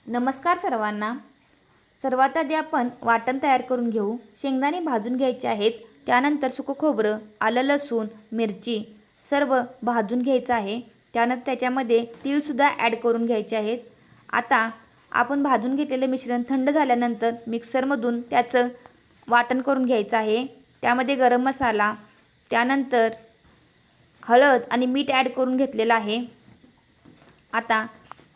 नमस्कार सर्वांना। सर्वात आधी आपण वाटण तयार करून घेऊ। शेंगदाणे भाजून घ्यायचे आहेत, त्यानंतर सुकं खोबरं, आलं, लसूण, मिरची सर्व भाजून घ्यायचं आहे। त्यानंतर त्याच्यामध्ये तीळसुद्धा ॲड करून घ्यायचे आहेत। आता आपण भाजून घेतलेले मिश्रण थंड झाल्यानंतर मिक्सरमधून त्याचं वाटण करून घ्यायचं आहे। त्यामध्ये गरम मसाला, त्यानंतर हळद आणि मीठ ॲड करून घेतलेलं आहे। आता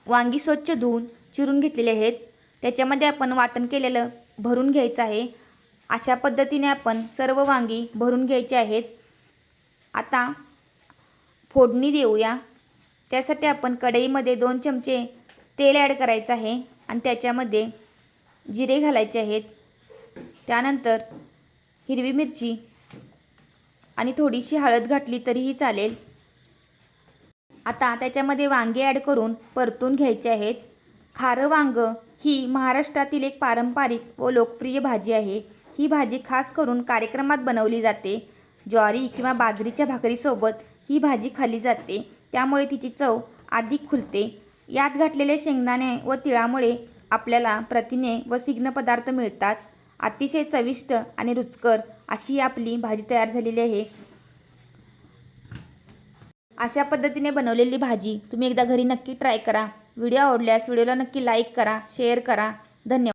वांगी स्वच्छ धुवून चिरून घेतलेले आहेत, त्याच्यामध्ये आपण वाटण केलेलं भरून घ्यायचं आहे। अशा पद्धतीने आपण सर्व वांगी भरून घ्यायची आहेत। आता फोडणी देऊया। त्यासाठी आपण कढईमध्ये 2 चमचे तेल ॲड करायचं आहे आणि त्याच्यामध्ये जिरे घालायचे आहेत। त्यानंतर हिरवी मिरची आणि थोडीशी हळद घातली तरीही चालेल। आता त्याच्यामध्ये वांगे ॲड करून परतून घ्यायचे आहेत। खारं वांगं ही महाराष्ट्रातील एक पारंपरिक व लोकप्रिय भाजी आहे। ही भाजी खास करून कार्यक्रमात बनवली जाते। ज्वारी किंवा बाजरीच्या भाकरीसोबत ही भाजी खाल्ली जाते, त्यामुळे तिची चव अधिक खुलते। यात घातलेले शेंगदाणे व तिळामुळे आपल्याला प्रथिने व स्निग्ध पदार्थ मिळतात। अतिशय चविष्ट आणि रुचकर अशी आपली भाजी तयार झालेली आहे। अशा पद्धतीने बनवलेली भाजी तुम्ही एकदा घरी नक्की ट्राय करा। व्हिडिओ आवडल्यास व्हिडिओला नक्की लाईक करा, शेअर करा। धन्यवाद।